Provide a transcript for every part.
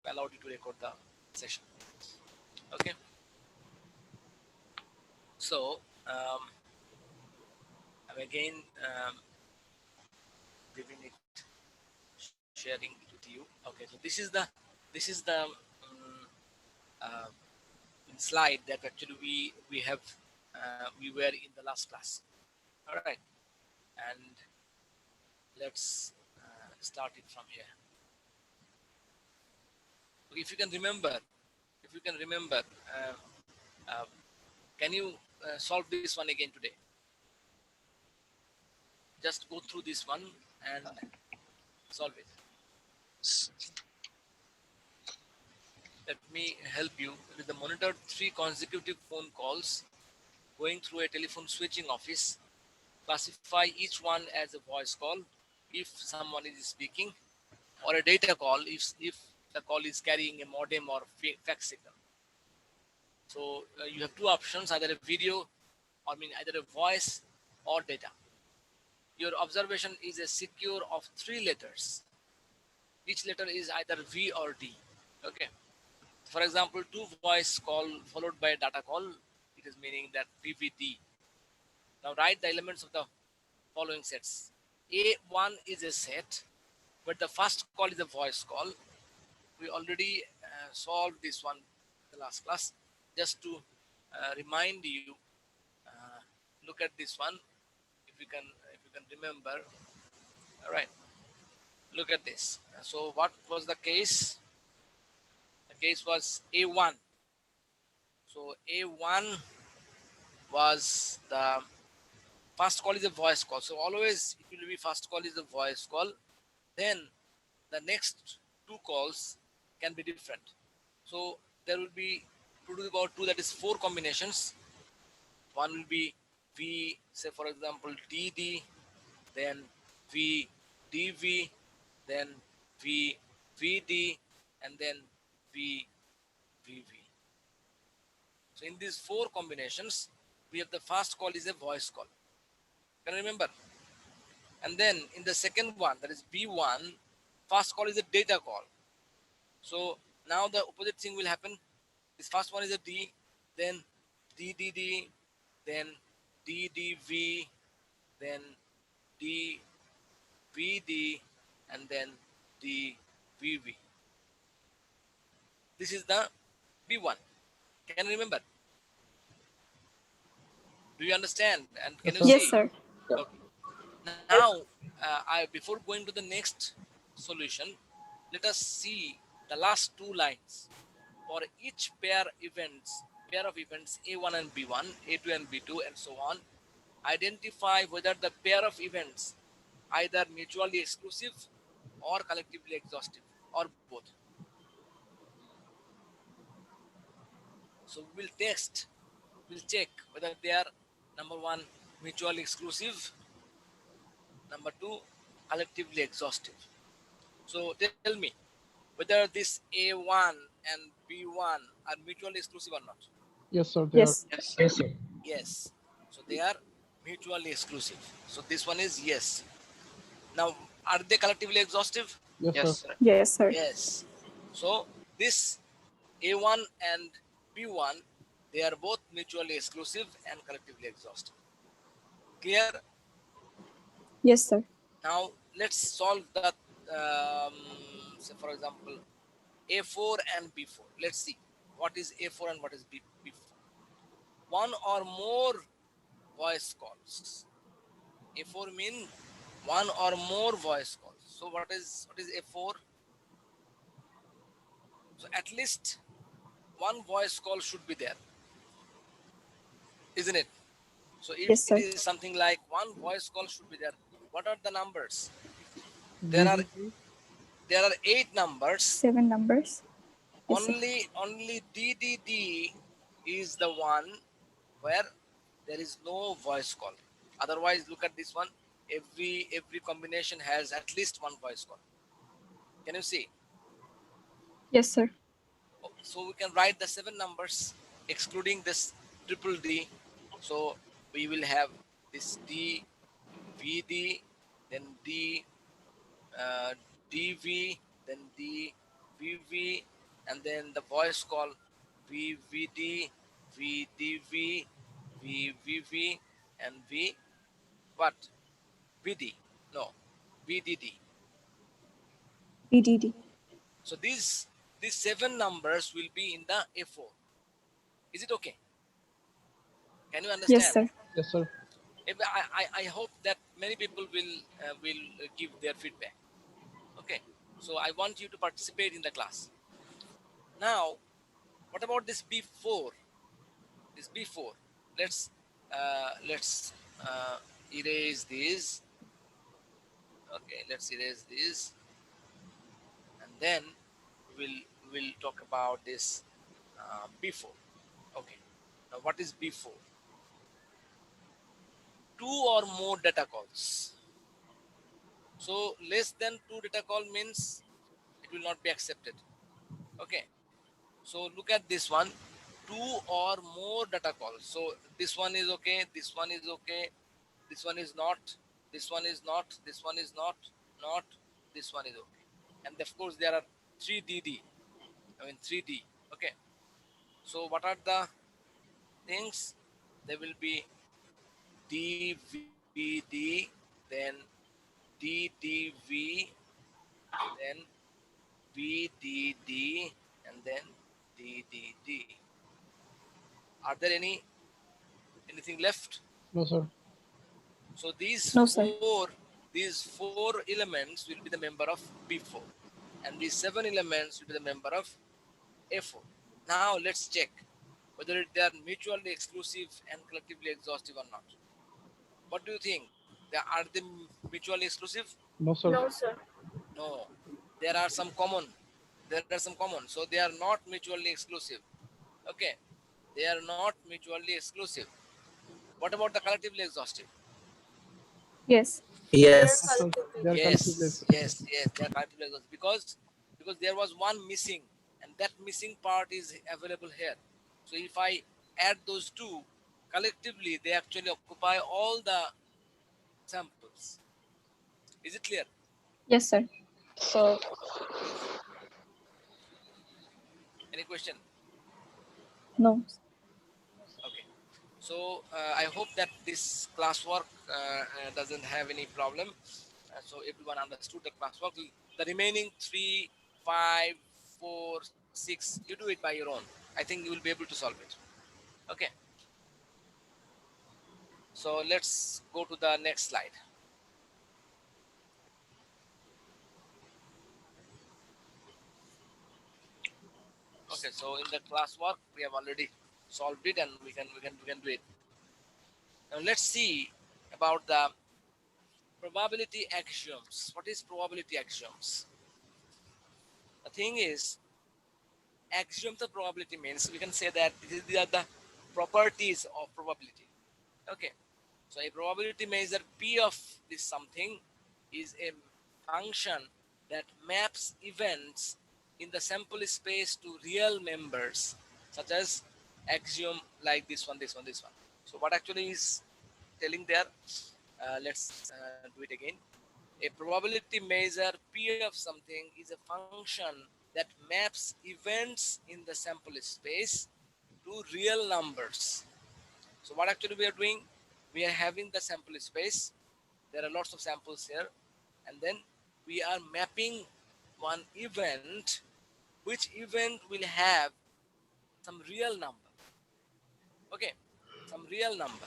allowed you to record the session. Okay. So I'm again giving it, sharing it with you. Okay. So this is the uh, slide that actually we have we were in the last class. All right. And let's start it from here. Okay, if you can remember, uh, can you solve this one again today? Just go through this one and solve it. Let me help you with the monitor 3 consecutive phone calls going through a telephone switching office. Classify each one as a voice call if someone is speaking, or a data call if the call is carrying a modem or fax signal. So you have two options, either a video, either a voice or data. Your observation is a secure of 3 letters. Each letter is either V or D. Okay. For example, two voice call followed by a data call, it is meaning that VVD. Now write the elements of the following sets. A1 is a set, but the first call is a voice call. We already solved this one in the last class. Just to remind you, uh, look at this one. If you can remember. All right. Look at this. So what was the case? The case was A1. So A1 was the first call is a voice call. So always it will be first call is a voice call. Then the next two calls can be different. So there will be 2 to the power 2, that is 4 combinations. One will be V, say for example DD, then V DV, then V VD, and then V VV. So in these 4 combinations, we have the first call is a voice call. Can you remember? And then in the second one, that is B1, first call is a data call. So now the opposite thing will happen. This first one is a D, then DDD, then DDV, then DVD, and then DVV. This is the B1. Can you remember? Do you understand? And can you Yes, see? sir. Okay. Now, before going to the next solution, let us see the last 2 lines. For each pair of events A1 and B1, A2 and B2, and so on, identify whether the pair of events either mutually exclusive or collectively exhaustive, or both. So we'll check whether they are, number 1, mutually exclusive, number 2, collectively exhaustive. So tell me whether this A1 and B1 are mutually exclusive or not. Yes, sir. They are. Yes. Yes, sir. Yes. So they are mutually exclusive. So this one is yes. Now, are they collectively exhaustive? Yes, Yes, sir. sir. Yes, sir. Yes. So this A1 and B1, they are both mutually exclusive and collectively exhaustive. Clear? Yes, sir. Now let's solve that. Say for example, A4 and B4. Let's see what is A4 and what is B4. One or more voice calls. A4 mean one or more voice calls. So what is A4? So at least one voice call should be there, isn't it? So if Yes, it sir. is something like one voice call should be there, what are the numbers? There are DDD. 8 numbers. 7 numbers. Yes, sir. Only DDD is the one where there is no voice call. Otherwise, look at this one. Every combination has at least one voice call. Can you see? Yes, sir. So we can write the 7 numbers excluding this triple D. So we will have this D, VD, then D, DV, then D, VV, and then the voice call VVD, VDV, VVV, and V what? VD. No, VDD. VDD. So these 7 numbers will be in the A4. Is it okay? Can you Yes, understand? sir. Yes, sir. I hope that many people will give their feedback. Okay. So I want you to participate in the class. Now, what about this B4? This B4. Let's erase this. Okay, let's erase this, and then we'll talk about this B4. Okay. Now, what is B4? Two or more data calls. So less than two data call means it will not be accepted. Okay. So look at this one, two or more data calls. So this one is okay, this one is okay, this one is not, this one is not, this one is not, this one is okay. And of course there are 3DD, 3D. Okay. So what are the things? There will be DVD, then DDV, then VDD, and then DDD. Are there anything left? No, sir. So these No, sir. four elements will be the member of B4, and these 7 elements will be the member of A4. Now let's check whether they are mutually exclusive and collectively exhaustive or not. What do you think? Are they mutually exclusive? No, sir. No, sir. No. There are some common. There are some common. So they are not mutually exclusive. Okay. They are not mutually exclusive. What about the collectively exhaustive? Yes. They are No, Yes. sir. collectively. They are collectively Yes, exclusive. yes, yes. They are collectively exhaustive because there was one missing, and that missing part is available here. So if I add those two collectively, they actually occupy all the samples. Is it clear? Yes, sir. So Any question? No. Okay. So I hope that this classwork doesn't have any problem. So everyone understood the classwork. The remaining 3, 5, 4, 6, you do it by your own. I think you will be able to solve it. Okay. So let's go to the next slide. Okay. So in the classwork, we have already solved it, and we can do it. Now let's see about the probability axioms. What is probability axioms? The thing is, axioms of probability means we can say that these are the properties of probability. Okay. So a probability measure P of this something is a function that maps events in the sample space to real members, such as axiom like this one, this one, this one. So what actually is telling there? Let's do it again. A probability measure P of something is a function that maps events in the sample space to real numbers. So what actually we are doing? We are having the sample space. There are lots of samples here. And then we are mapping one event, which event will have some real number. Okay, some real number.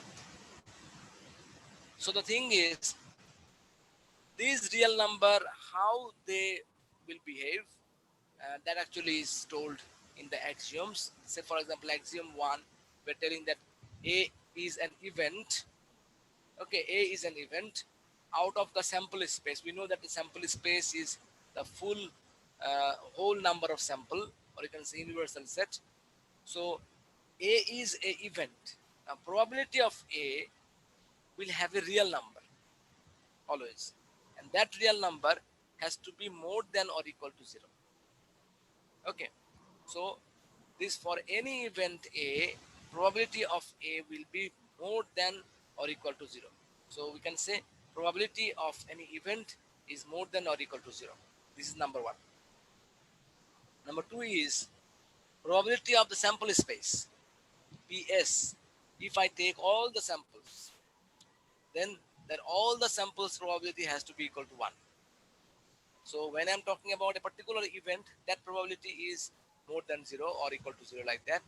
So the thing is, these real number, how they will behave, that actually is told in the axioms. Say for example, axiom 1, we're telling that A is an event. Okay, A is an event out of the sample space. We know that the sample space is the full whole number of sample, or you can say universal set. So A is a event. Now probability of A will have a real number always, and that real number has to be more than or equal to 0. Okay, so this for any event A, probability of A will be more than or equal to 0. So we can say probability of any event is more than or equal to 0. This is number 1. Number 2 is probability of the sample space, PS. If I take all the samples, then that all the samples probability has to be equal to 1. So when I'm talking about a particular event, that probability is more than 0 or equal to 0, like that.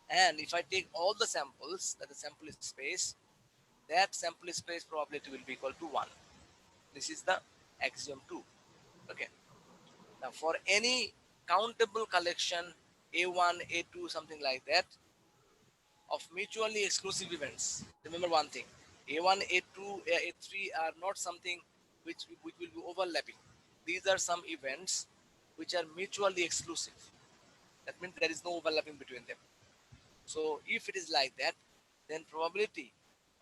And if I take all the samples, that the sample space, that sample space probability will be equal to 1. This is the axiom 2. Okay. Now for any countable collection, A1, A2, something like that, of mutually exclusive events, remember one thing: A1, A2, A3 are not something which will be overlapping. These are some events which are mutually exclusive. That means there is no overlapping between them. So if it is like that, then probability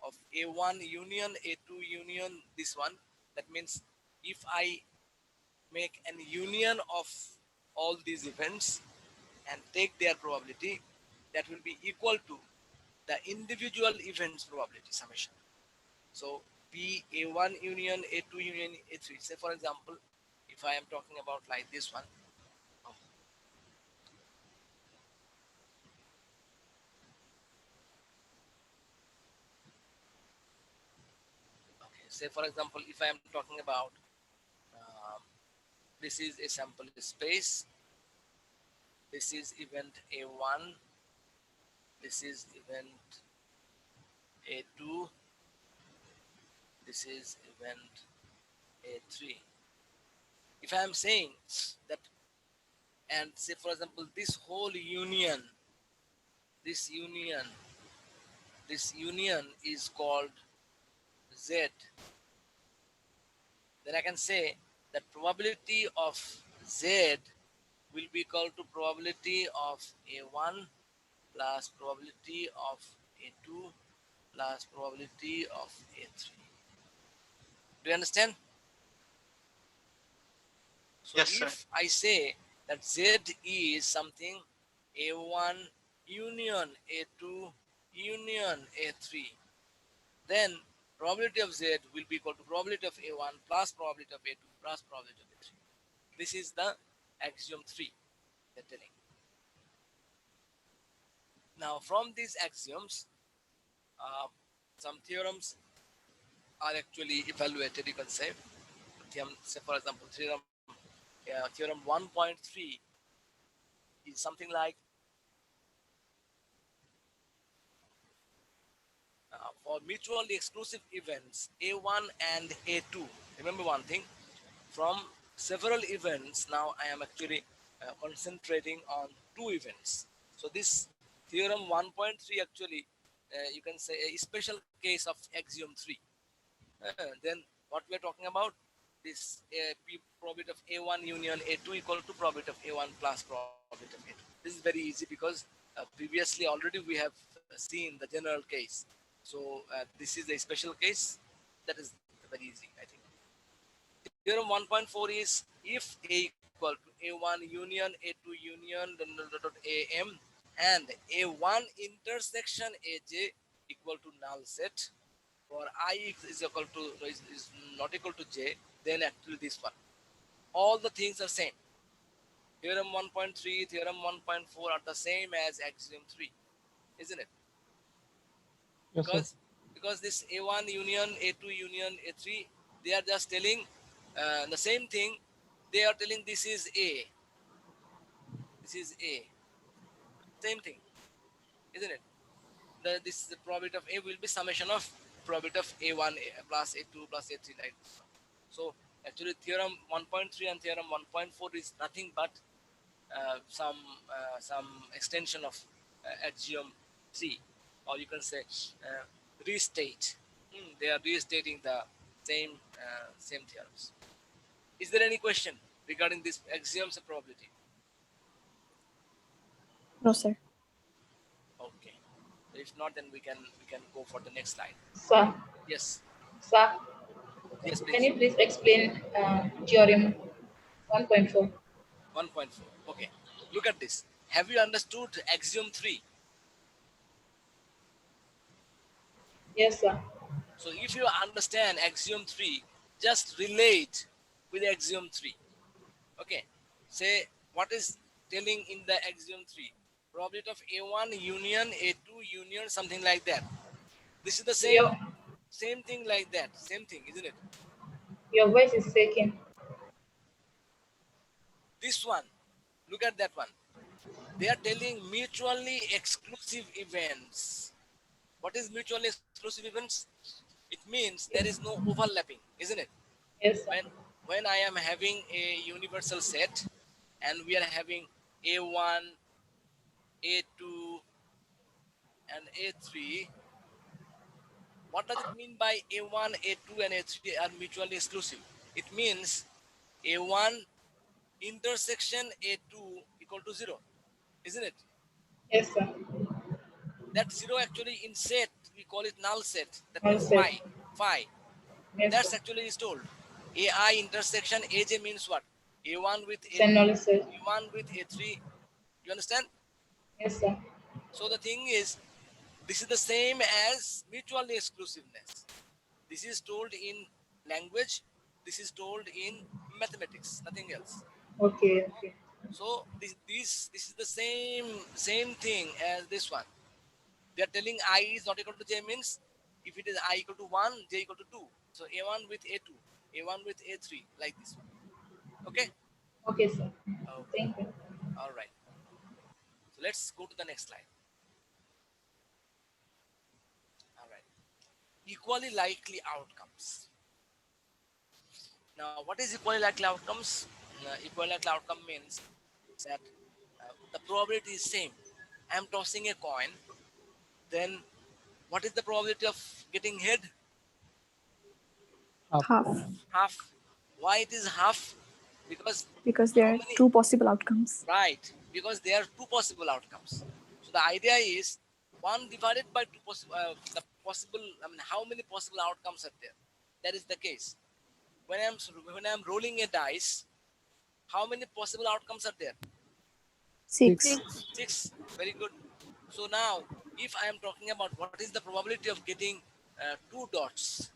of A1 union, A2 union, this one, that means if I make an union of all these events and take their probability, that will be equal to the individual events probability summation. So P A1 union, A2 union, A3. Say for example, if I am talking about like this one. Okay. Say for example, if I am talking about this is a sample space, this is event A1, this is event A2, this is event A3. If I am saying that, and say for example, this whole union, this union, this union is called Z, then I can say that probability of Z will be equal to probability of A1 plus probability of A2 plus probability of A3. Do you understand? So Yes, sir. if I say that Z is something A1 union A2 union A3, then probability of Z will be equal to probability of A1 plus probability of A2 plus probability of A3. This is the axiom 3 they're telling. Now from these axioms, some theorems are actually evaluated, you can say. Say for example, theorem 1.3 is something like for mutually exclusive events A1 and A2. Remember one thing, from several events, now I am actually concentrating on 2 events. So this theorem 1.3 actually, you can say a special case of axiom 3. Then what we are talking about, this probability of A1 union A2 equal to probability of A1 plus probability of A2. This is very easy because previously already we have seen the general case. So this is a special case that is very easy, I think. Theorem 1.4 is if A equal to A1 union A2 union AM and A1 intersection AJ equal to null set, for I is equal to is not equal to J, then actually this one. All the things are same. Theorem 1.3, theorem 1.4 are the same as axiom 3, isn't it? Yes, sir. Because this A1 union A2 union A3, they are just telling the same thing. They are telling this is A, this is A, same thing, isn't it? The probability of A will be summation of probability of A1 plus A2 plus A3, like this one. So actually theorem 1.3 and theorem 1.4 is nothing but some extension of axiom 3, or you can say restate. They are restating the same theorems. Is there any question regarding this axioms of probability? No, sir. Okay. If not, then we can go for the next slide. Sir, Yes. sir, Yes, can please. you please explain theorem 1.4? 1.4. Okay. Look at this. Have you understood axiom 3? Yes, sir. So if you understand axiom 3, just relate with axiom 3. Okay. Say what is telling in the axiom 3. Probability of A1 union, A2 union, something like that. This is the Your same thing like that. Same thing, isn't it? your voice is shaking. This one, look at that one. They are telling mutually exclusive events. What is mutually exclusive events? It means there is no overlapping, isn't it? Yes, sir. When I am having a universal set and we are having A1, A2, and A3, what does it mean by A1, A2, and A3 are mutually exclusive? It means A1 intersection A2 equal to 0, isn't it? Yes, sir. That 0 actually in set, we call it null set. That Null means set. phi. Yes, That's sir. actually is told. AI intersection AJ means what? A1 with It's a A2, null set. A1 with A3. You understand? Yes, sir. So the thing is, this is the same as mutually exclusiveness. This is told in language. This is told in mathematics. Nothing else. Okay, okay. So this is the same thing as this one. They are telling I is not equal to j means if it is I equal to 1, j equal to 2. So a1 with a2, a1 with a3, like this one. Okay? Okay, sir. Okay. Thank you. All right. So let's go to the next slide. All right. Equally likely outcomes. Now, what is equally likely outcomes? Equally likely outcome means that the probability is same. I'm tossing a coin, then what is the probability of getting head? Half. Half. Why it is half? Because Because there how are many? two possible outcomes. Right, because there are two possible outcomes. So the idea is 1 divided by two possible. The possible. I mean, how many possible outcomes are there? That is the case. When I'm rolling a dice, how many possible outcomes are there? 6. 6. Very good. So now, if I am talking about what is the probability of getting 2 dots,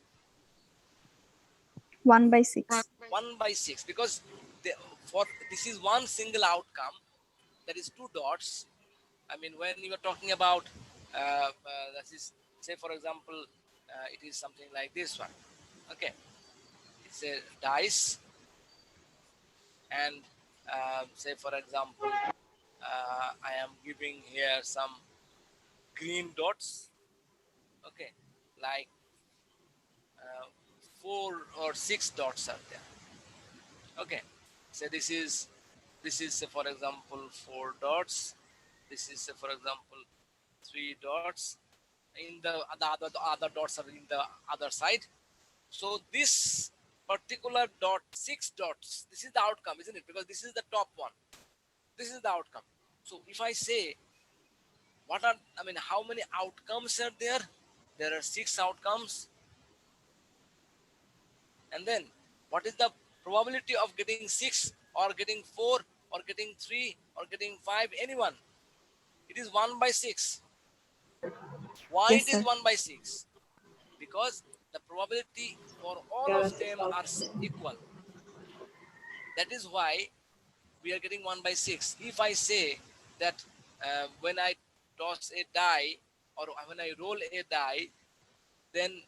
1 by 6. 1/6, because for this is one single outcome, that is 2 dots. I mean, when you are talking about that is, say for example, it is something like this one. Okay, it's a dice, and say for example, I am giving here some green dots. Okay, like 4 or 6 dots are there. Okay, so this is for example 4 dots. This is for example 3 dots. In the other dots are in the other side. So this particular dot, 6 dots, this is the outcome, isn't it? Because this is the top one. This is the outcome. So if I say how many outcomes are there? There are 6 outcomes. And then what is the probability of getting 6 or getting 4 or getting 3 or getting 5? Anyone? It is 1/6. Why Yes, it is sir. 1/6? Because the probability for all There of are six them are outcomes. equal. That is why we are getting 1/6. If I say that when I toss a die or when I roll a die, then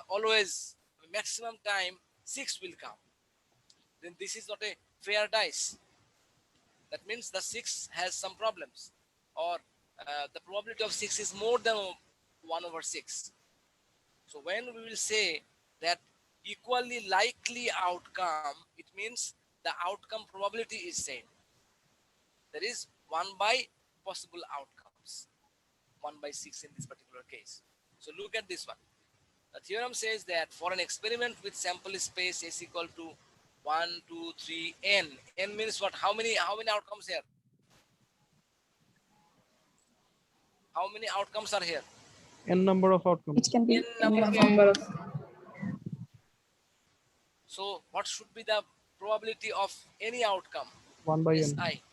always maximum time 6 will come. Then this is not a fair dice. That means the 6 has some problems, or the probability of 6 is more than 1/6. So when we will say that equally likely outcome, it means the outcome probability is same. There is 1 by possible outcomes, 1/6 in this particular case. So look at this one. The theorem says that for an experiment with sample space s equal to 1, 2, 3, n. N means what? How many outcomes here? How many outcomes are here? N number of It outcomes. can be N any number X of number. number of So what should be the probability of any outcome? 1 by n. Si.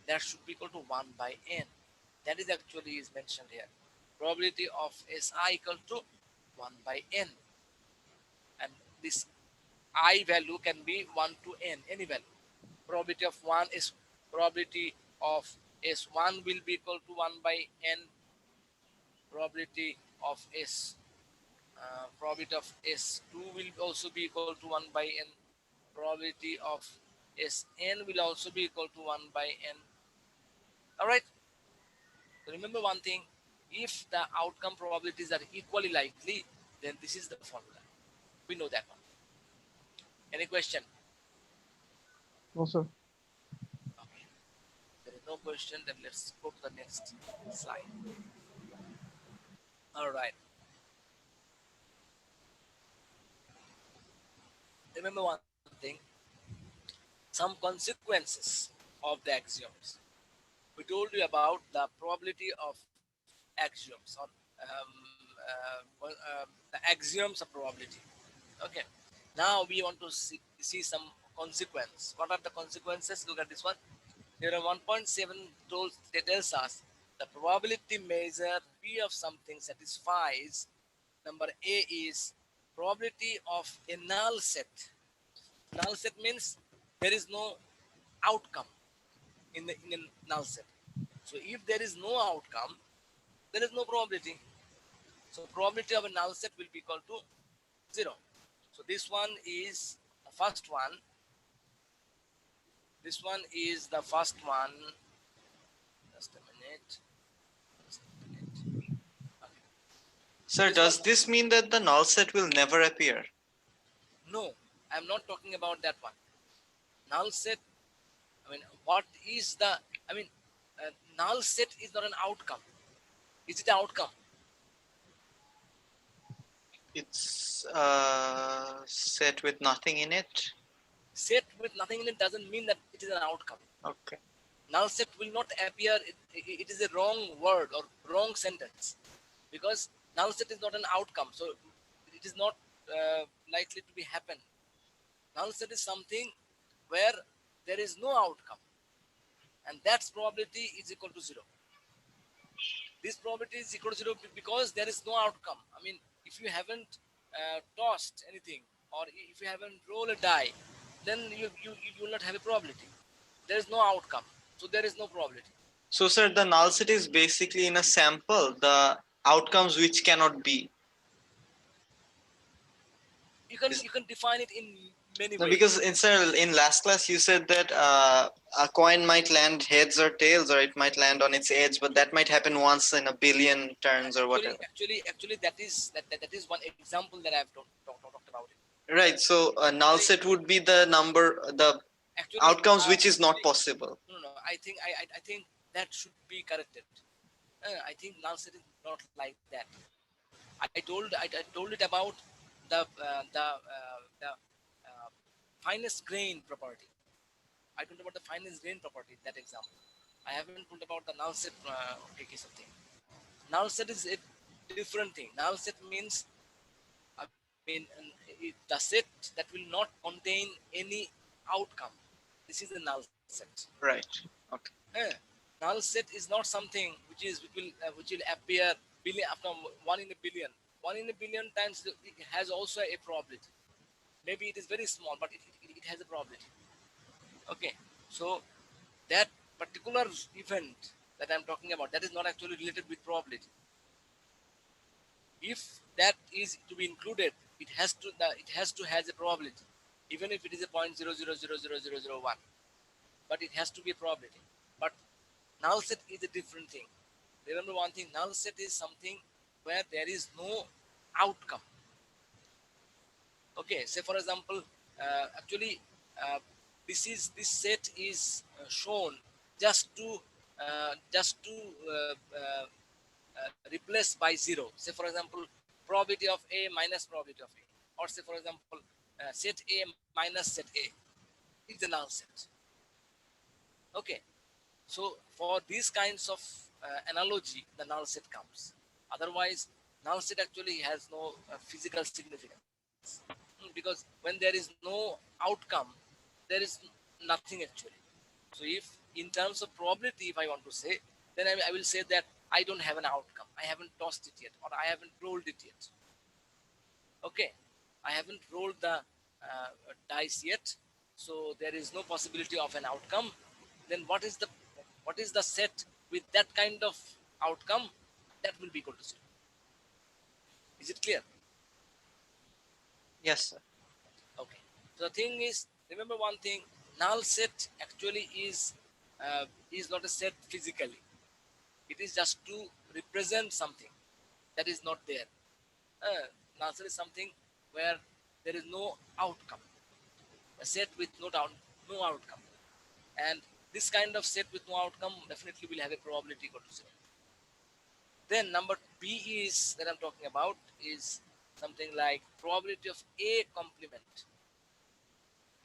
That should be equal to 1/n. That is actually is mentioned here. Probability of Si equal to 1/n. And this I value can be 1 to n, any value. Probability of 1 is probability of S1 will be equal to 1 by n. Probability of probability of S2 will also be equal to 1 by n. Probability of Sn will also be equal to 1 by n. All right. So remember one thing: if the outcome probabilities are equally likely, then this is the formula. We know that one. Any question? No, sir. Okay. There is no question. Then let's go to the next slide. All right. Remember one thing: some consequences of the axioms. We told you about the probability of axioms or the axioms of probability. Okay. Now we want to see some consequence. What are the consequences? Look at this one. Here 1.7 tells us the probability measure P of something satisfies. Number A is probability of a null set. Null set means there is no outcome in a null set. So if there is no outcome, there is no probability. So probability of a null set will be equal to 0. So this one is the first one. This one is the first one. Just a minute. Just a minute. Okay. Sir, This does one- this mean that the null set will never appear? No, I'm not talking about that one. Null set. I mean, what is the? I mean, null set is not an outcome. Is it an outcome? It's set with nothing in it. Set with nothing in it doesn't mean that it is an outcome. Okay. Null set will not appear. It is a wrong word or wrong sentence because null set is not an outcome. So it is not likely to be happen. Null set is something where there is no outcome, and that's probability is equal to 0. This probability is equal to 0 because there is no outcome. I mean, if you haven't tossed anything or if you haven't rolled a die, then you will not have a probability. There is no outcome, so there is no probability. So, sir, the null set is basically in a sample, the outcomes which cannot be. You can define it in many No, ways. because in last class you said that a coin might land heads or tails, or it might land on its edge, but that might happen once in a billion turns or whatever. Actually, that is one example that I've talked about it. Right. So a null set would be the number, the Actually, outcomes which is not possible. No. I think that should be corrected. I think null set is not like that. I told it about the finest grain property. I told about the finest grain property. That example. I haven't told about the null set case of thing. Null set is a different thing. Null set means, I mean, the set that will not contain any outcome. This is a null set. Right. Okay. Null set is not something which will appear after 1 in a billion. 1 in a billion times it has also a probability. Maybe it is very small, but it has a probability. Okay, so that particular event that I'm talking about, that is not actually related with probability. If that is to be included, it has to has a probability, even if it is a 0.00000001. But it has to be a probability. But null set is a different thing. Remember one thing: null set is something where there is no outcome. Okay, say for example, actually, this set is shown just to replace by 0. Say for example, probability of A minus probability of A, or say for example, set A minus set A is the null set. Okay, so for these kinds of analogy, the null set comes. Otherwise, null set actually has no physical significance, because when there is no outcome, there is nothing actually. So if in terms of probability, if I want to say, then I will say that I don't have an outcome. I haven't tossed it yet, or I haven't rolled it yet. Okay, I haven't rolled the dice yet, so there is no possibility of an outcome. Then what is the what is the set with that kind of outcome, that will be equal to 0. Is it clear? Yes, sir. Okay. So the thing is, remember one thing: null set actually is not a set physically. It is just to represent something that is not there. Null set is something where there is no outcome. A set with no outcome, and this kind of set with no outcome definitely will have a probability equal to 0. Then number B is that I'm talking about is something like probability of A complement.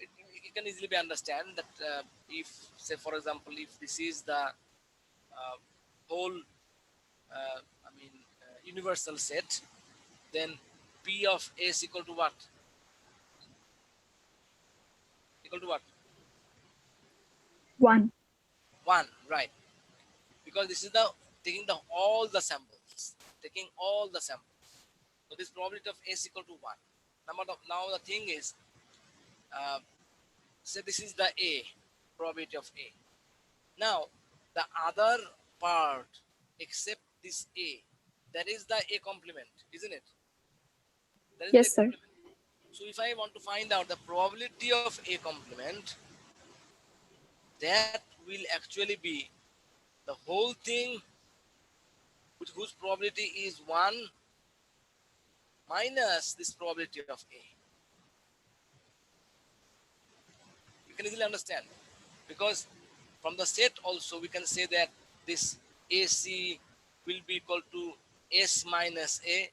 You can easily be understand that if, say for example, if this is the whole universal set, then P of A is equal to what? Equal to what? 1. 1, right? Because this is the taking the all the samples, so this probability of A is equal to 1. Now the thing is, say this is the A, probability of A. Now the other part except this A, that is the A complement, isn't it? That is the A Yes, sir. complement. So if I want to find out the probability of A complement, that will actually be the whole thing with whose probability is 1 minus this probability of A. You can easily understand, because from the set also we can say that this AC will be equal to S minus A.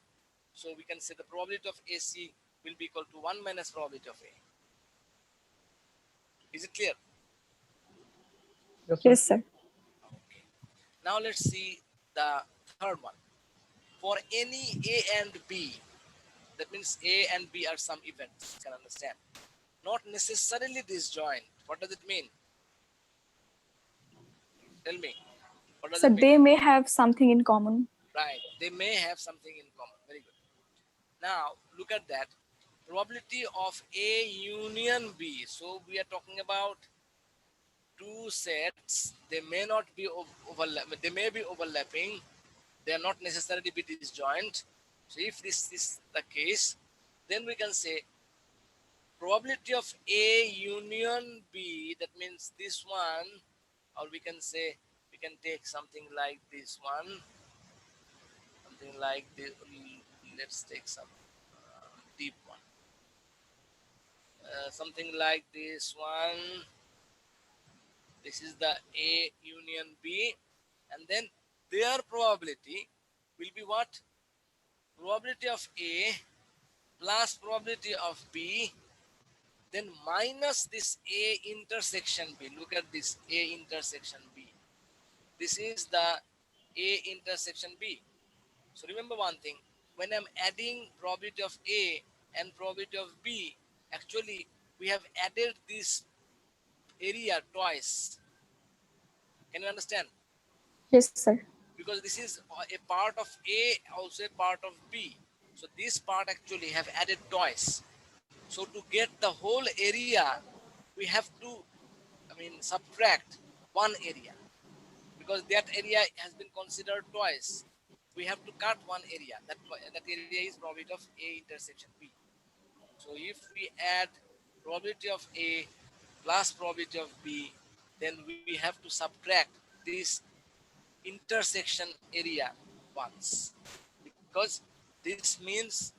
So we can say the probability of AC will be equal to 1 minus probability of A. Is it clear? Yes, sir. Yes, sir. Okay. Now let's see the third one. For any A and B, that means A and B are some events, you can understand. Not necessarily disjoint. What does it mean? Tell me. What does So it mean? they may have something in common. Right. They may have something in common. Very good. Now look at that. Probability of A union B. So we are talking about two sets. They may not be They may be overlapping. They are not necessarily be disjoint. So if this is the case, then we can say probability of A union B. That means this one, or we can say we can take something like this one, something like this. Let's take some deep one. Something like this one. This is the A union B, and then their probability will be what? Probability of A plus probability of B, then minus this A intersection B. Look at this A intersection B. This is the A intersection B. So remember one thing, when I'm adding probability of A and probability of B, actually we have added this area twice. Can you understand? Yes, sir. Because this is a part of A, also a part of B. So this part actually have added twice. So to get the whole area, we have to, subtract one area, because that area has been considered twice. We have to cut one area. That area is probability of A intersection B. So if we add probability of A plus probability of B, then we have to subtract this intersection area once, because this means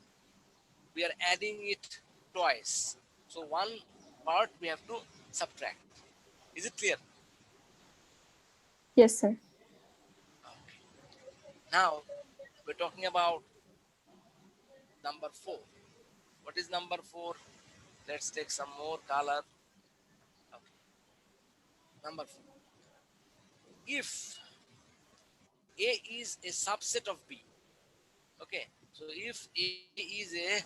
we are adding it twice. So one part we have to subtract. Is it clear? Yes, sir. Okay. Now we're talking about number 4. What is number 4? Let's take some more color. Okay. Number 4. If A is a subset of B. Okay. So if A is a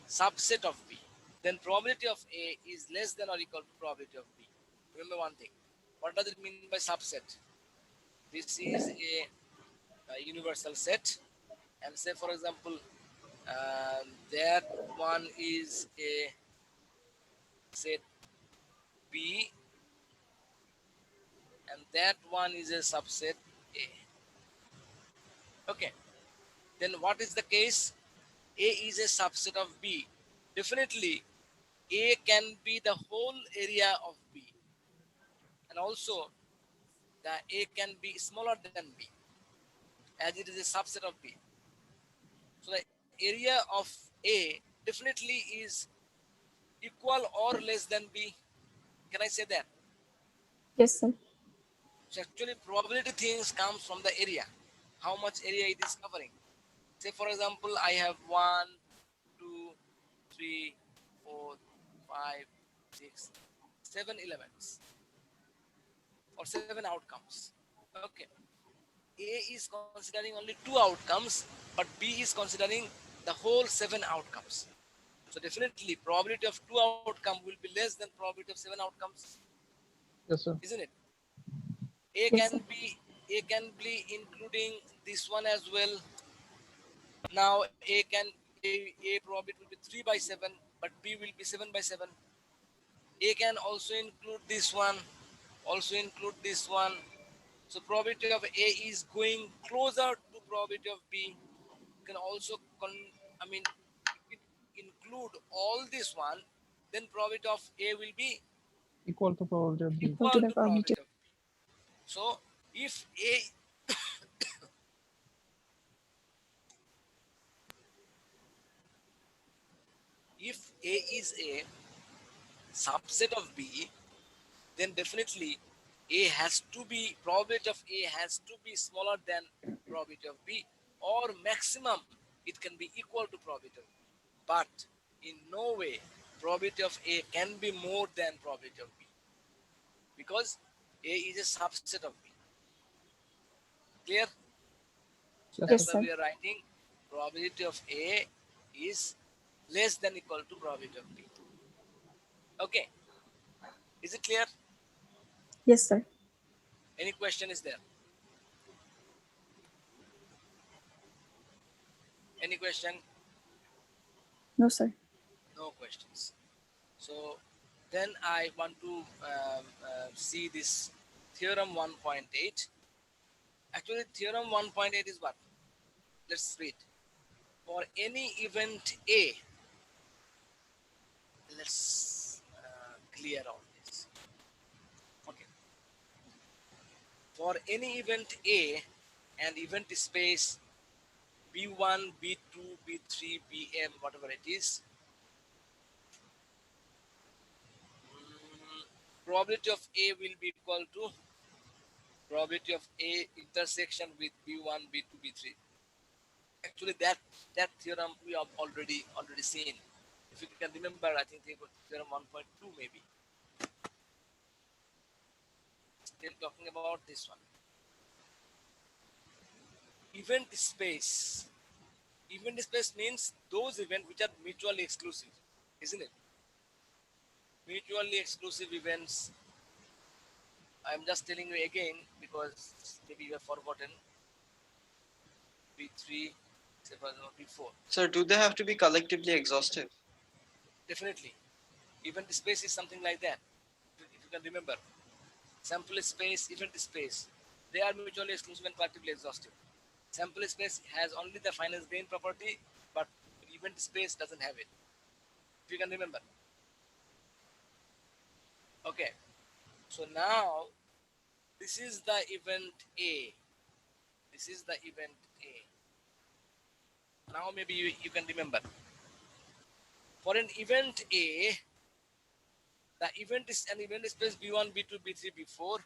subset of B, then probability of A is less than or equal to probability of B. Remember one thing. What does it mean by subset? This is a universal set, and say for example, that one is a set B, and that one is a subset A. Okay, then what is the case? A is a subset of B. Definitely, A can be the whole area of B, and also the A can be smaller than B, as it is a subset of B. So the area of A definitely is equal or less than B. Can I say that? Yes, sir. So actually probability things comes from the area, how much area it is covering. Say for example, I have 1, 2, 3, 4, 5, 6, 7 elements or 7 outcomes. Okay. A is considering only 2 outcomes, but B is considering the whole 7 outcomes. So definitely probability of 2 outcome will be less than probability of 7 outcomes, Yes, sir. isn't it? A Yes, can sir. be A can be including this one as well. Now A probability will be 3 by 7, but B will be 7 by 7. A can also include this one, also include this one. So probability of A is going closer to probability of B. You can also I mean, if it include all this one, then probability of A will be Equal to probability of B. Equal to equal the to probability. probability of B. So if A if A is a subset of B, then definitely A has to be probability of A has to be smaller than probability of B, or maximum it can be equal to probability of B. But in no way probability of A can be more than probability of B, because A is a subset of B. Clear? So Yes, that's Yes, sir. why sir. we are writing probability of A is less than equal to probability of B. Okay, is it clear? Yes, sir. Any question is there? Any question? No, sir. No questions. So then I want to see this theorem 1.8. Actually, theorem 1.8 is what? Let's read. For any event A, let's clear all this. Okay. For any event A and event space B1, B2, B3, Bm, whatever it is, probability of A will be equal to probability of A intersection with B1, B2, B3. Actually, that theorem we have already seen. If you can remember, I think theorem 1.2 maybe. Still talking about this one. Event space. Event space means those events which are mutually exclusive, isn't it? Mutually exclusive events. I'm just telling you again because maybe you have forgotten. B3, say for example, B4. Sir, do they have to be collectively exhaustive? Definitely. Event space is something like that. If you can remember. Sample space, event space. They are mutually exclusive and collectively exhaustive. Sample space has only the finite grain property, but event space doesn't have it. If you can remember. Okay. So now this is the event A. This is the event A. Now maybe you can remember. For an event A, the event is an event space B1, B2, B3, B4.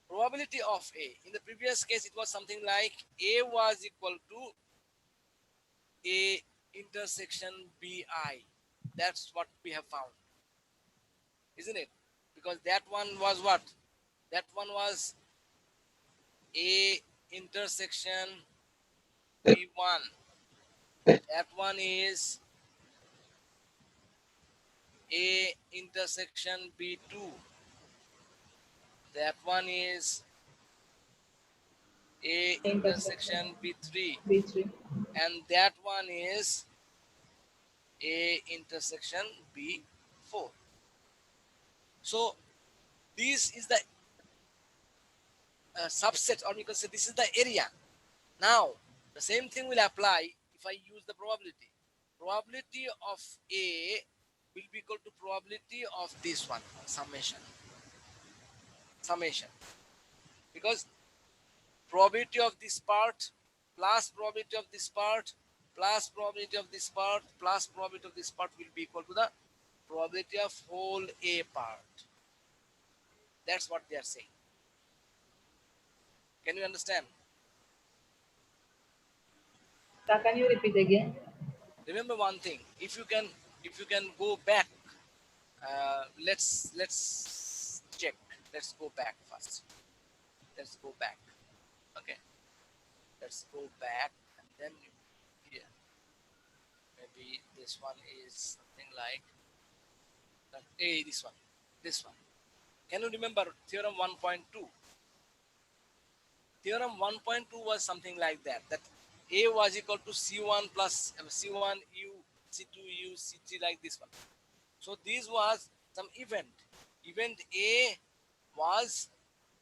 Probability of A. In the previous case, it was something like A was equal to A intersection BI. That's what we have found, isn't it? Because that one was what? That one was A intersection B1. That one is A intersection B2. That one is A Intersection intersection B3. B3. And that one is A intersection B4. So this is the subset, or you can say this is the area. Now, the same thing will apply if I use the probability. Probability of A will be equal to probability of this one, summation. Summation. Because probability of this part plus probability of this part plus probability of this part plus probability of this part will be equal to the probability of whole A part. That's what they are saying. Can you understand? Sir, can you repeat again? Remember one thing. If you can go back, let's check. Let's go back first. Let's go back. Okay. Let's go back and then here. Maybe this one is something like this one. This one. Can you remember theorem 1.2? Theorem 1.2 was something like that. That A was equal to C1 plus C1 U, C2 U, C3 like this one. So this was some event. Event A was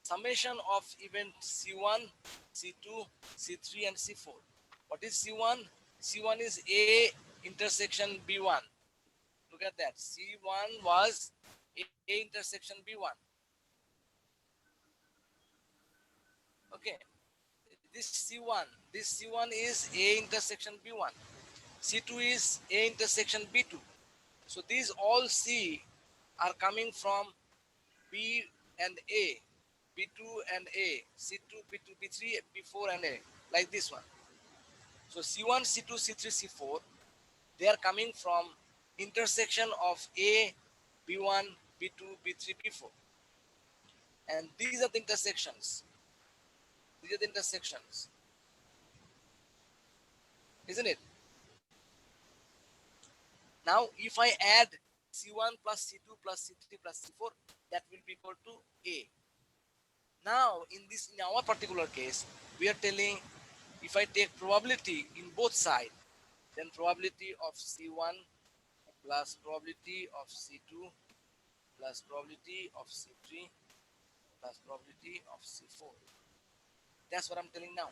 summation of event C1, C2, C3 and C4. What is C1? C1 is A intersection B1. Look at that. C1 was A intersection B1. Okay. This C1 is A intersection B1. C2 is A intersection B2. So these all C are coming from B and A, B2 and A, C2, B2, B3, B4 and A, like this one. So C1, C2, C3, C4, they are coming from intersection of A, B1, B2, B3, B4. And these are the intersections. These are the intersections. Isn't it? Now, if I add C1 plus C2 plus C3 plus C4, that will be equal to A. Now, in our particular case, we are telling if I take probability in both sides, then probability of C1 plus probability of C2 plus probability of C3 plus probability of C4. That's what I'm telling now.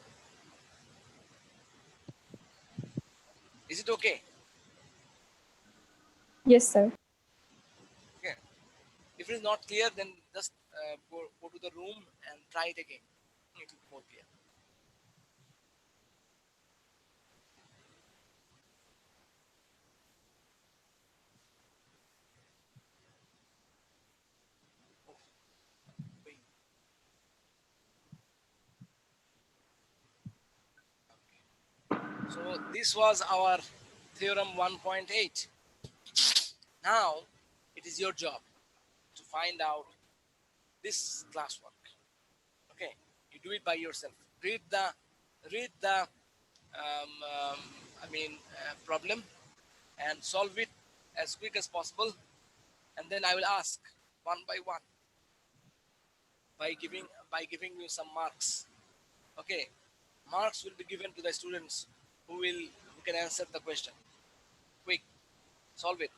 Is it okay? Yes, sir. Okay. If it is not clear, then just go to the room and try it again. It will be more clear. So this was our theorem 1.8. Now it is your job to find out this classwork. Okay, you do it by yourself. Read the problem and solve it as quick as possible, and then I will ask one by one by giving you some marks. Okay, marks will be given to the students who can answer the question. Quick, solve it.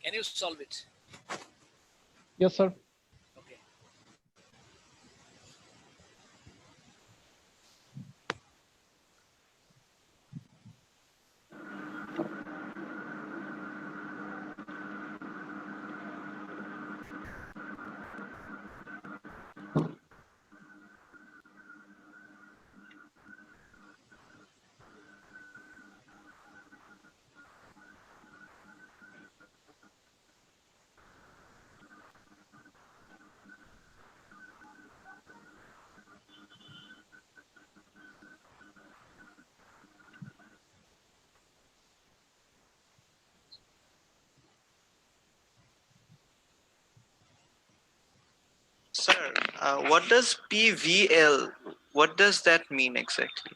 Can you solve it? Yes, sir. Okay. Sir, what does PVL? What does that mean exactly?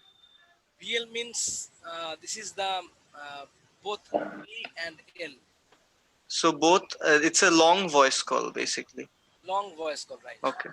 PL means this is the both P and L. So both, it's a long voice call basically. Long voice call, right? Okay.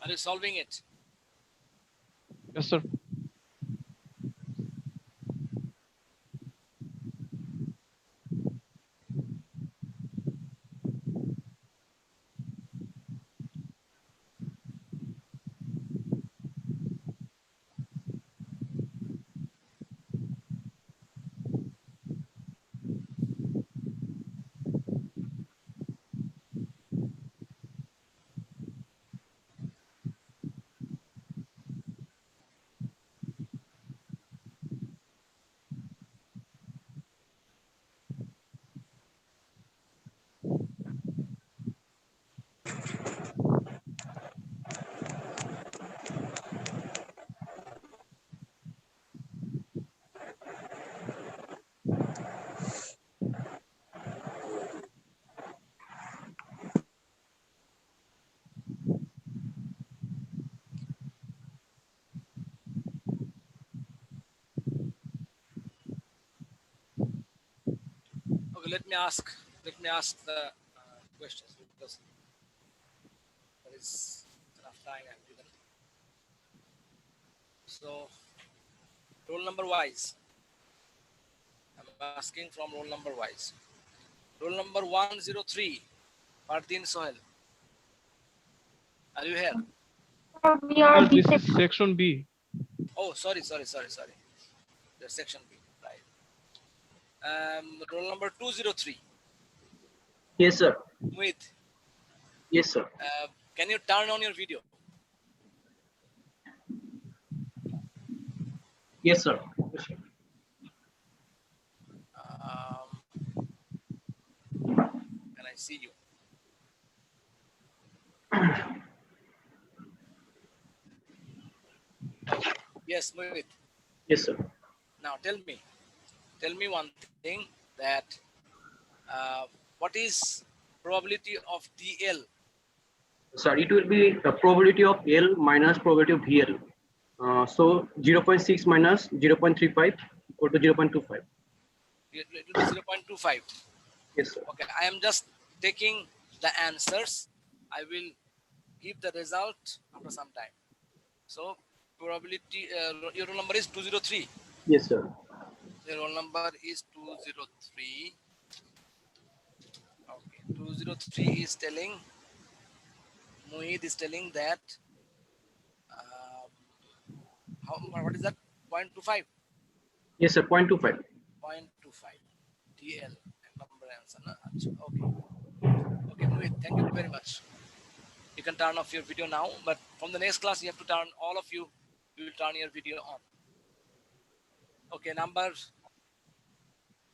Are you solving it? Yes, sir. Okay, let me ask the questions because there is enough time I've given. So, roll number wise. I'm asking from roll number wise. Roll number 103, Fardeen Sohel. Are you here? We are Sir, the this is section B. Oh, sorry. The section B, right. Roll number 203, Yes, sir. Muid. Yes, sir. Can you turn on your video? Yes, sir. Um, see you. Yes, Mohit. Yes, sir. Now tell me one thing that what is probability of DL? Sir, it will be the probability of L minus probability of VL. So 0.6 minus 0.35 equal to 0.25. It will be 0.25. Yes, sir. Okay, I am just taking the answers. I will give the result after some time. So probability, your roll number is 203. Yes, sir. Your roll number is 203. Okay, 203 is telling, Mohit is telling that, what is that? 0.25. Yes, sir. 0.25. 0.25 DL number answer. Okay. Okay, Mohit, thank you very much. You can turn off your video now, but from the next class, you have to turn, all of you, you will turn your video on. Okay, number,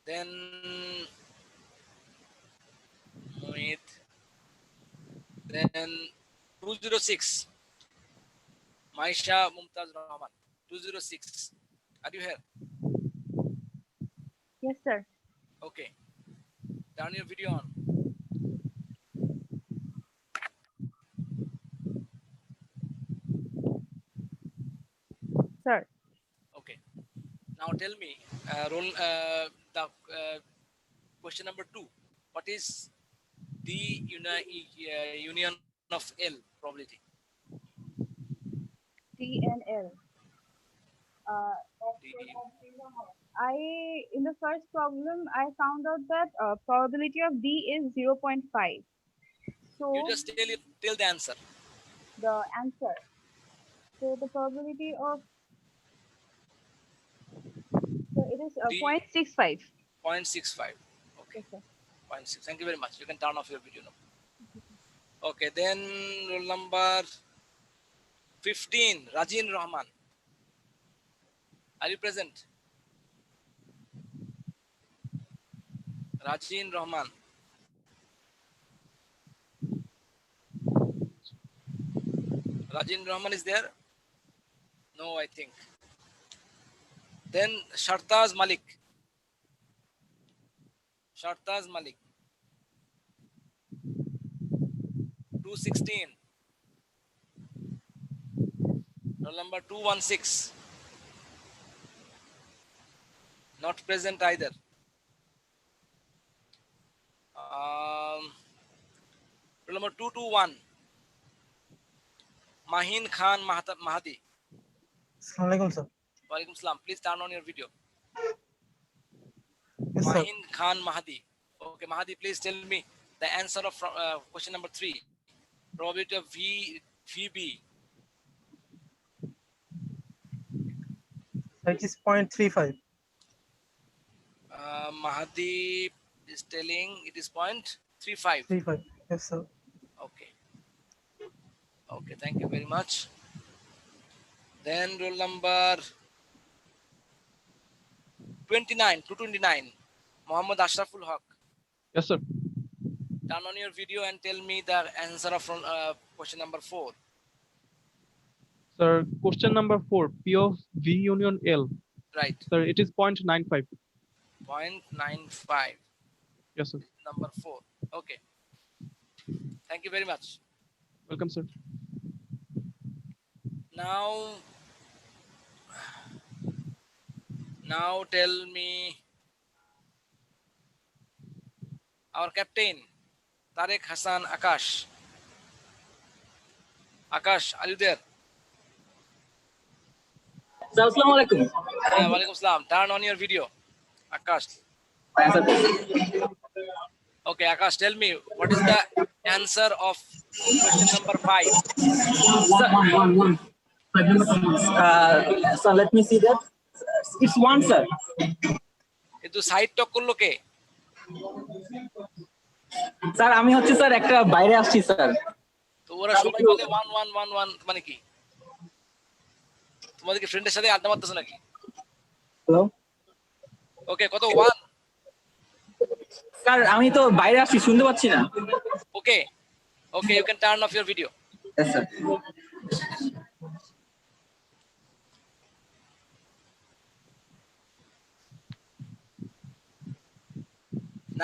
then Mohit, then 206, Maisha Mumtaz Rahman, 206. Are you here? Yes, sir. Okay, turn your video on. Sir. Okay, now tell me, the question number 2. What is the union of L probability? T and L. In the first problem, I found out that probability of D is 0.5. So You just tell the answer. the answer. So the probability of, so it is D 0.65. 0.65. Okay, Yes, sir. 0.6. Thank you very much. You can turn off your video now. Okay, then roll number 15, Rajin Rahman. Are you present? Rajin Rahman. Rajin Rahman is there? No, I think. Then Shartaz Malik. Shartaz Malik. 216. Roll number 216. Not present either. Roll number 221. Mahin Khan Mahdi. Assalamualaikum, sir. Walaikum salam. Please turn on your video. Yes, sir. Mahin Khan Mahdi. Okay, Mahdi, please tell me the answer of question number 3. Probability of VB. It is 0.35. Mahdi is telling it is 0.35. 35. Yes, sir. Okay. Okay, thank you very much. Then roll number 29, 229, Muhammad Ashraful Haq. Yes, sir. Turn on your video and tell me the answer of question number 4. Sir, question number 4, P of V union L. Right, Sir, it is 0.95. 0.95. Yes, sir. Number 4. Okay. Thank you very much. Welcome, sir. Now tell me, our captain, Tariq Hassan Akash. Akash, are you there? Sir, Assalamualaikum. Walaikum salam. Turn on your video. Akash. Okay, Akash, tell me, what is the answer of question number 5? So let me see that. It's 1, sir. কিন্তু side টক করলো কে? Sir আমি হচ্ছে sir একটা বাইরে আসছি sir. তো ওরা সবাই বলে 1111 মানে কি? তোমাদের কি ফ্রেন্ডের সাথে আড্ডা মারতেছ নাকি? হ্যালো। ওকে, কত 1? স্যার আমি তো বাইরে আসছি, শুনতে পাচ্ছি না। Okay. Okay, you can turn off your video. Yes, sir.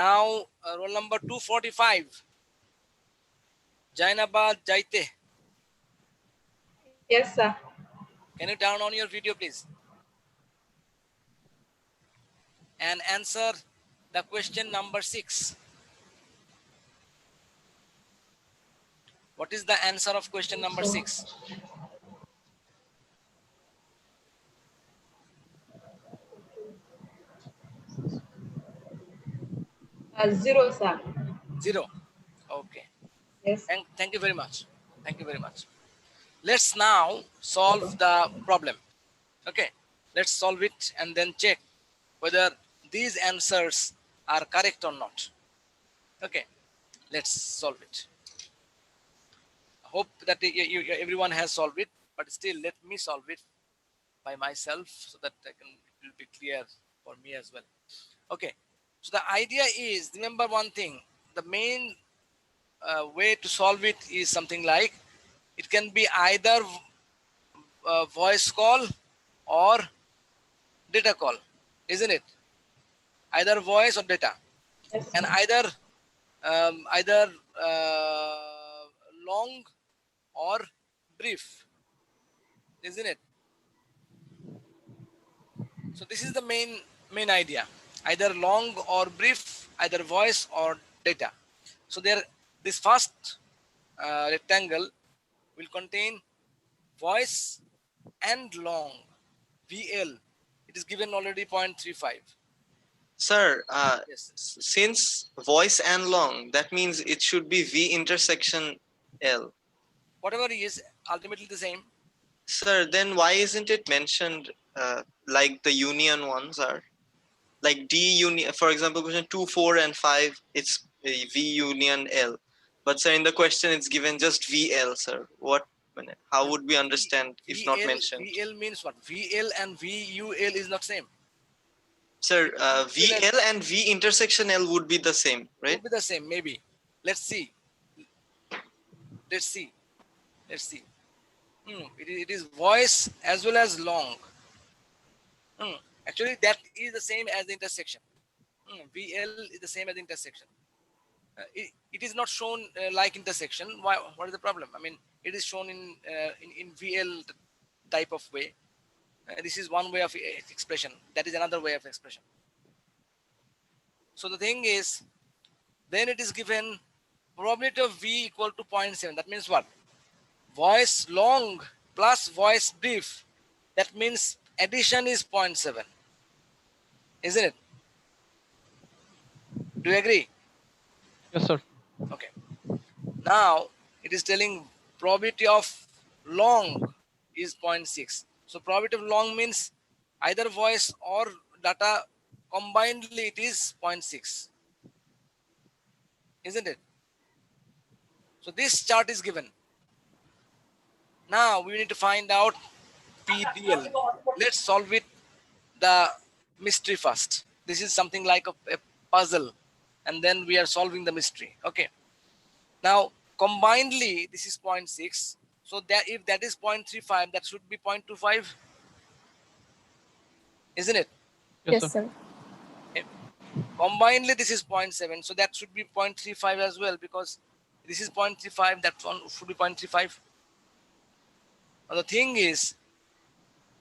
Now, roll number 245. Jainabad Jaite. Yes, sir. Can you turn on your video, please? And answer the question number 6. What is the answer of question number 6? Zero, sir. 0. Okay. Yes. Thank you very much. Thank you very much. Let's now solve the problem. Okay. Let's solve it and then check whether these answers are correct or not. Okay. Let's solve it. I hope that everyone has solved it, but still let me solve it by myself so that it will be clear for me as well. Okay. So the idea is, remember one thing, the main way to solve it is something like, it can be either voice call or data call, isn't it? Either voice or data, Yes, and sir. either long or brief, isn't it? So this is the main idea, either long or brief, either voice or data. So there, this first rectangle will contain voice and long, VL. It is given already 0.35. Sir, Yes. since voice and long, that means it should be V intersection L. Whatever is ultimately the same. Sir, then why isn't it mentioned like the union ones are? Like D union, for example, question 2, 4, and 5, it's V union L. But sir, in the question, it's given just VL, sir. How would we understand if not mentioned? VL means what? VL and VUL is not same. Sir, VL and V intersection L would be the same, right? Would be the same, maybe. Let's see. Let's see. Let's see. It is voice as well as long. Actually, that is the same as the intersection. VL is the same as intersection. It is not shown like intersection. Why? What is the problem? I mean, it is shown in VL type of way. This is one way of expression. That is another way of expression. So the thing is, then it is given probability of V equal to 0.7. That means what? Voice long plus voice brief. That means addition is 0.7. Isn't it? Do you agree? Yes, sir. Okay. Now it is telling probability of long is 0.6. So probability of long means either voice or data combinedly it is 0.6. Isn't it? So this chart is given. Now we need to find out PDL. Let's solve it the mystery first. This is something like a puzzle, and then we are solving the mystery. Okay. Now combinedly this is 0.6. So that if that is 0.35, that should be 0.25, isn't it? Yes, Yes, sir. sir. Okay. Combinedly this is 0.7, so that should be 0.35 as well, because this is 0.35, that one should be 0.35. Now the thing is,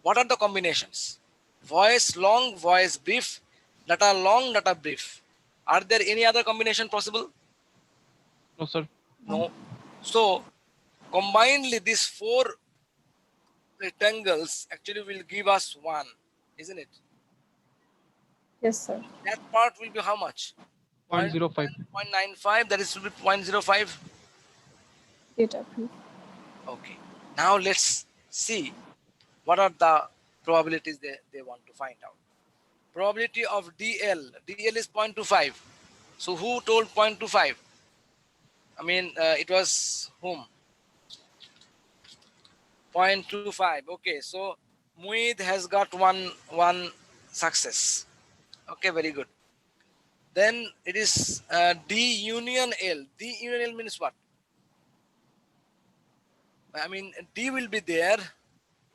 what are the combinations? Voice long, voice brief, data long, data brief. Are there any other combination possible? No, sir. No. So combinedly these four rectangles actually will give us one, isn't it? Yes, sir. That part will be how much? 0.05. 0.95, that is to be 0.05. Data brief. Okay. Now let's see what are the probabilities they want to find out. Probability of DL. DL is 0.25. So who told 0.25? I mean, it was whom? 0.25. Okay, so Muid has got one success. Okay, very good. Then it is D union L. D union L means what? I mean, D will be there.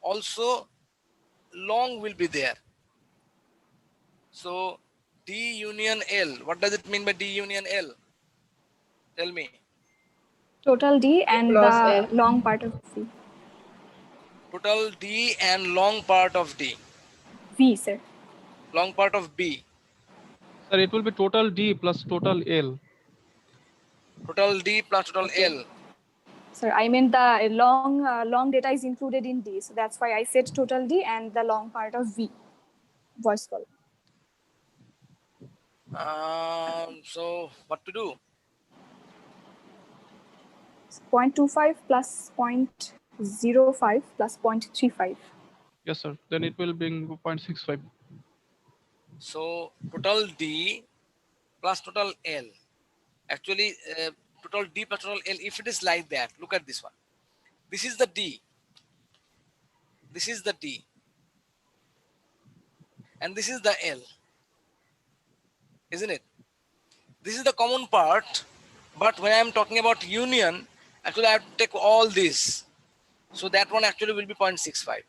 Also, long will be there. So, D union L. What does it mean by D union L? Tell me. Total D and plus the L. long part of V. Total D and long part of D. V, sir. Long part of B. Sir, it will be total D plus total L. Total D plus total Okay. L. Sir, I meant the long data is included in D. So that's why I said total D and the long part of V. Voice call. So, what to do? 0.25 plus 0.05 plus 0.35. Yes, sir. Then it will bring 0.65. So, total D plus total L. Actually, total D plus total L, if it is like that, look at this one. This is the D. This is the D. And this is the L. Isn't it? This is the common part. But when I am talking about union, actually I have to take all this. So that one actually will be 0.65.